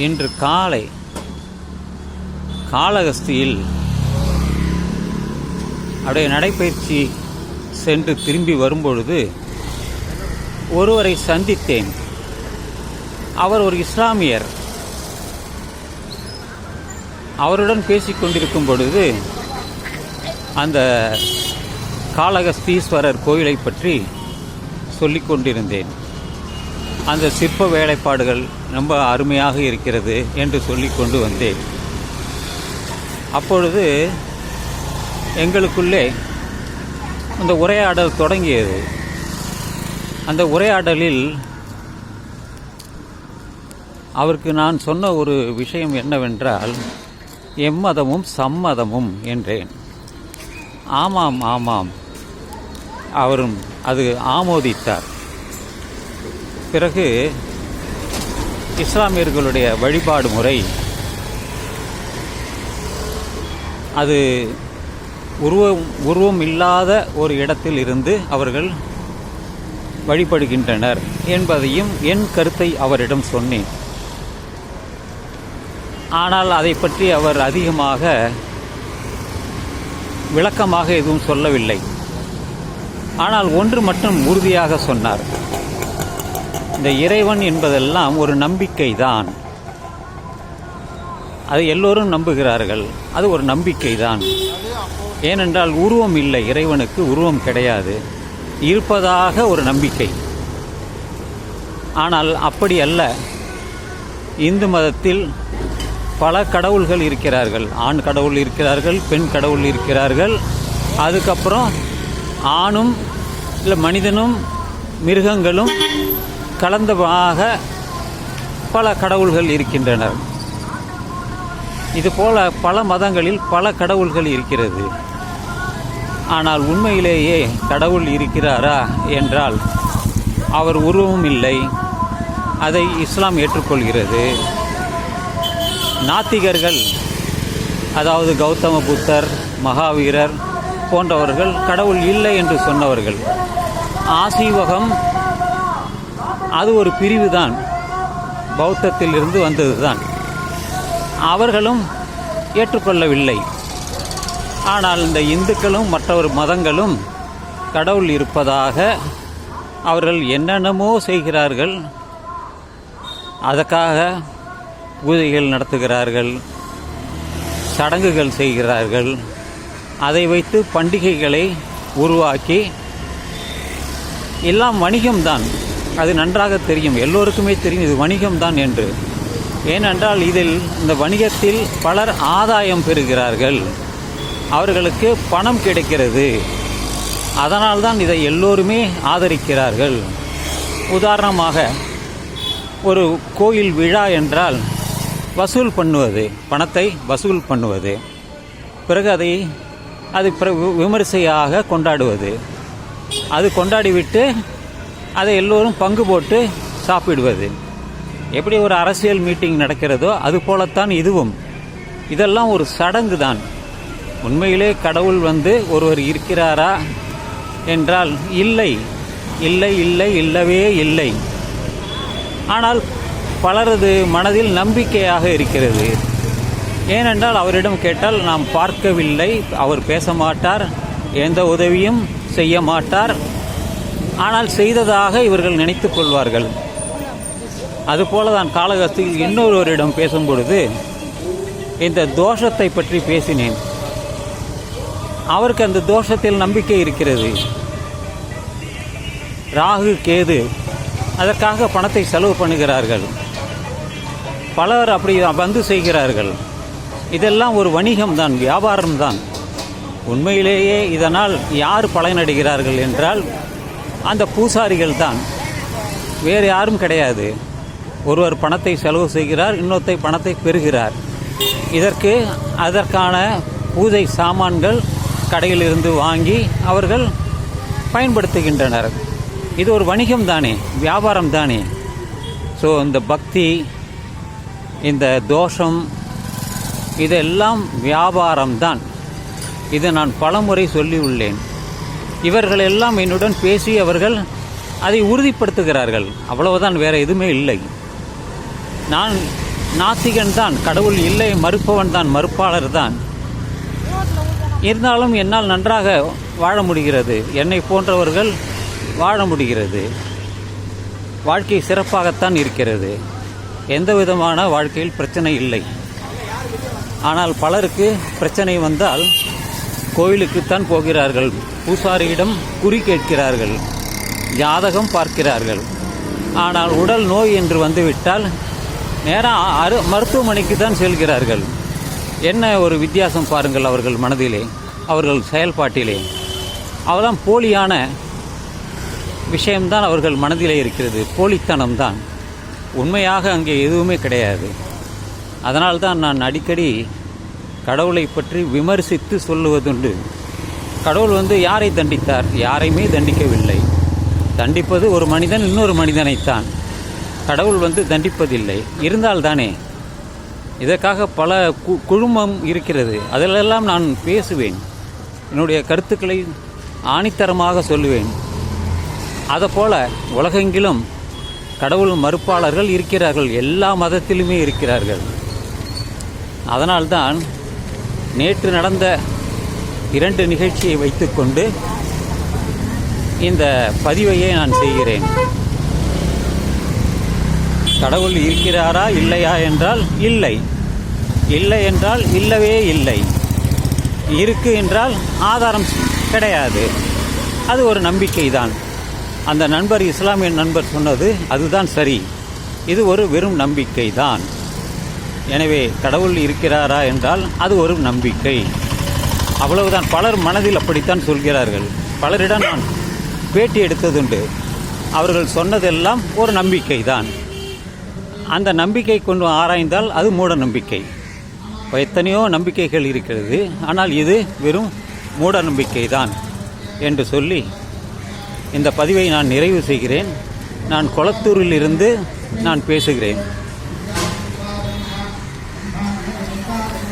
இன்று காலை காளஹஸ்தியில் அப்படியே நடைபயிற்சி சென்று திரும்பி வரும்பொழுது ஒருவரை சந்தித்தேன். அவர் ஒரு இஸ்லாமியர். அவருடன் பேசிக்கொண்டிருக்கும் பொழுது அந்த காளஹஸ்தீஸ்வரர் கோயிலை பற்றி சொல்லிக் கொண்டிருந்தேன். அந்த சிற்ப வேலைப்பாடுகள் ரொம்ப அருமையாக இருக்கிறது என்று சொல்லிக் கொண்டு வந்தேன். அப்பொழுது எங்களுக்குள்ளே அந்த உரையாடல் தொடங்கியது. அந்த உரையாடலில் அவருக்கு நான் சொன்ன ஒரு விஷயம் என்னவென்றால், எம்மதமும் சம்மதமும் என்றேன். ஆமாம் ஆமாம் அவரும் அது ஆமோதித்தார். பிறகு இஸ்லாமியர்களுடைய வழிபாடு முறை அது உருவம் இல்லாத ஒரு இடத்தில் இருந்து அவர்கள் வழிபடுகின்றனர் என்பதையும் என் கருத்தை அவரிடம் சொன்னேன். ஆனால் அதை பற்றி அவர் அதிகமாக விளக்கமாக எதுவும் சொல்லவில்லை. ஆனால் ஒன்று மட்டும் உறுதியாக சொன்னார், இந்த இறைவன் என்பதெல்லாம் ஒரு நம்பிக்கை தான். அதை எல்லோரும் நம்புகிறார்கள், அது ஒரு நம்பிக்கை தான். ஏனென்றால் உருவம் இல்லை, இறைவனுக்கு உருவம் கிடையாது, இருப்பதாக ஒரு நம்பிக்கை. ஆனால் அப்படி அல்ல. இந்து மதத்தில் பல கடவுள்கள் இருக்கிறார்கள். ஆண் கடவுள் இருக்கிறார்கள், பெண் கடவுள் இருக்கிறார்கள். அதுக்கப்புறம் ஆணும் இல்லை மனிதனும் மிருகங்களும் கலந்ததாக பல கடவுள்கள் இருக்கின்றனர். இதுபோல பல மதங்களில் பல கடவுள்கள் இருக்கிறது. ஆனால் உண்மையிலேயே கடவுள் இருக்கிறாரா என்றால் அவர் உருவமும் இல்லை. அதை இஸ்லாம் ஏற்றுக்கொள்கிறது. நாத்திகர்கள், அதாவது கௌதம புத்தர், மகாவீரர் போன்றவர்கள் கடவுள் இல்லை என்று சொன்னவர்கள். ஆசீவகம் அது ஒரு பிரிவு தான், பௌத்தத்திலிருந்து வந்தது தான். அவர்களும் ஏற்றுக்கொள்ளவில்லை. ஆனால் இந்த இந்துக்களும் மற்றொரு மதங்களும் கடவுள் இருப்பதாக அவர்கள் என்னென்னமோ செய்கிறார்கள். அதற்காக பூஜைகள் நடத்துகிறார்கள், சடங்குகள் செய்கிறார்கள். அதை வைத்து பண்டிகைகளை உருவாக்கி, எல்லாம் வணிகம்தான். அது நன்றாக தெரியும், எல்லோருக்குமே தெரியும் இது வணிகம்தான் என்று. ஏனென்றால் இதில் இந்த வணிகத்தில் பலர் ஆதாயம் பெறுகிறார்கள், அவர்களுக்கு பணம் கிடைக்கிறது. அதனால்தான் இதை எல்லோருமே ஆதரிக்கிறார்கள். உதாரணமாக ஒரு கோயில் விழா என்றால் வசூல் பண்ணுவது, பணத்தை வசூல் பண்ணுவது, பிறகு அதை விமரிசையாக கொண்டாடுவது. அது கொண்டாடிவிட்டு அதை எல்லோரும் பங்கு போட்டு சாப்பிடுவது. எப்படி ஒரு அரசியல் மீட்டிங் நடக்கிறதோ அது போலத்தான் இதுவும். இதெல்லாம் ஒரு சடங்கு தான். உண்மையிலே கடவுள் ஒருவர் இருக்கிறாரா என்றால் இல்லை, இல்லை, இல்லை, இல்லவே இல்லை. ஆனால் பலரது மனதில் நம்பிக்கையாக இருக்கிறது. ஏனென்றால் அவரிடம் கேட்டால் நாம் பார்க்கவில்லை, அவர் பேச மாட்டார், எந்த உதவியும் செய்ய மாட்டார், ஆனால் செய்ததாக இவர்கள் நினைத்து கொள்வார்கள். அதுபோல தான் காளஹஸ்தியில் இன்னொருவரிடம் பேசும்பொழுது இந்த தோஷத்தை பற்றி பேசினேன். அவருக்கு அந்த தோஷத்தில் நம்பிக்கை இருக்கிறது. ராகு கேது அதற்காக பணத்தை செலவு பண்ணுகிறார்கள். பலர் அப்படி வந்து செய்கிறார்கள். இதெல்லாம் ஒரு வணிகம்தான், வியாபாரம்தான். உண்மையிலேயே இதனால் யார் பலனடைகிறார்கள் என்றால் அந்த பூசாரிகள் தான், வேறு யாரும் கிடையாது. ஒருவர் பணத்தை செலவு செய்கிறார், இன்னொருத்தர் பணத்தை பெறுகிறார். அதற்கான பூஜை சாமான்கள் கடையிலிருந்து வாங்கி அவர்கள் பயன்படுத்துகின்றனர். இது ஒரு வணிகம் தானே, வியாபாரம் தானே. ஸோ இந்த பக்தி, இந்த தோஷம், இதெல்லாம் வியாபாரம்தான். இதை நான் பலமுறை சொல்லியுள்ளேன். இவர்கள் எல்லாம் என்னுடன் பேசி அவர்கள் அதை உறுதிப்படுத்துகிறார்கள். அவ்வளவுதான், வேறு எதுவுமே இல்லை. நான் நாத்திகன் தான், கடவுள் இல்லை மறுப்பவன் தான், மறுப்பாளர் தான். இருந்தாலும் என்னால் நன்றாக வாழ முடிகிறது, என்னை போன்றவர்கள் வாழ முடிகிறது. வாழ்க்கை சிறப்பாகத்தான் இருக்கிறது, எந்த விதமான வாழ்க்கையில் பிரச்சனை இல்லை. ஆனால் பலருக்கு பிரச்சனை வந்தால் கோயிலுக்குத்தான் போகிறார்கள், பூசாரியிடம் குறி கேட்கிறார்கள், ஜாதகம் பார்க்கிறார்கள். ஆனால் உடல் நோய் என்று வந்துவிட்டால் நேராக மருத்துவமனைக்கு தான் செல்கிறார்கள். என்ன ஒரு வித்தியாசம் பாருங்கள் அவர்கள் மனதிலே, அவர்கள் செயல்பாட்டிலே. அவதான் போலியான விஷயம்தான் அவர்கள் மனதிலே இருக்கிறது, போலித்தனம்தான். உண்மையாக அங்கே எதுவுமே கிடையாது. அதனால்தான் நான் அடிக்கடி கடவுளை பற்றி விமர்சித்து சொல்லுவதுண்டு. கடவுள் யாரை தண்டித்தார்? யாரையுமே தண்டிக்கவில்லை. தண்டிப்பது ஒரு மனிதன் இன்னொரு மனிதனைத்தான். கடவுள் தண்டிப்பதில்லை. இருந்தால்தானே. இதற்காக பல குழுமம் இருக்கிறது, அதிலெல்லாம் நான் பேசுவேன், என்னுடைய கருத்துக்களை ஆணித்தரமாக சொல்லுவேன். அதுபோல உலகெங்கிலும் கடவுள் மறுப்பாளர்கள் இருக்கிறார்கள், எல்லா மதத்திலுமே இருக்கிறார்கள். அதனால்தான் நேற்று நடந்த 2 நிகழ்ச்சியை வைத்துக்கொண்டு இந்த பதிவையே நான் செய்கிறேன். கடவுள் இருக்கிறாரா இல்லையா என்றால் இல்லை, இல்லை என்றால் இல்லவே இல்லை, இருக்கு என்றால் ஆதாரம் கிடையாது. அது ஒரு நம்பிக்கை தான். அந்த நண்பர், இஸ்லாமிய நண்பர் சொன்னது அதுதான் சரி. இது ஒரு வெறும் நம்பிக்கை தான். எனவே கடவுள் இருக்கிறாரா என்றால் அது ஒரு நம்பிக்கை, அவ்வளவுதான். பலர் மனதில் அப்படித்தான் சொல்கிறார்கள். பலரிடம் நான் பேட்டி எடுத்ததுண்டு. அவர்கள் சொன்னதெல்லாம் ஒரு நம்பிக்கை தான். அந்த நம்பிக்கை கொண்டு ஆராய்ந்தால் அது மூட நம்பிக்கை. எத்தனையோ நம்பிக்கைகள் இருக்கிறது, ஆனால் இது வெறும் மூட நம்பிக்கை தான் என்று சொல்லி இந்த பதிவை நான் நிறைவு செய்கிறேன். நான் கொளத்தூரில் இருந்து நான் பேசுகிறேன்.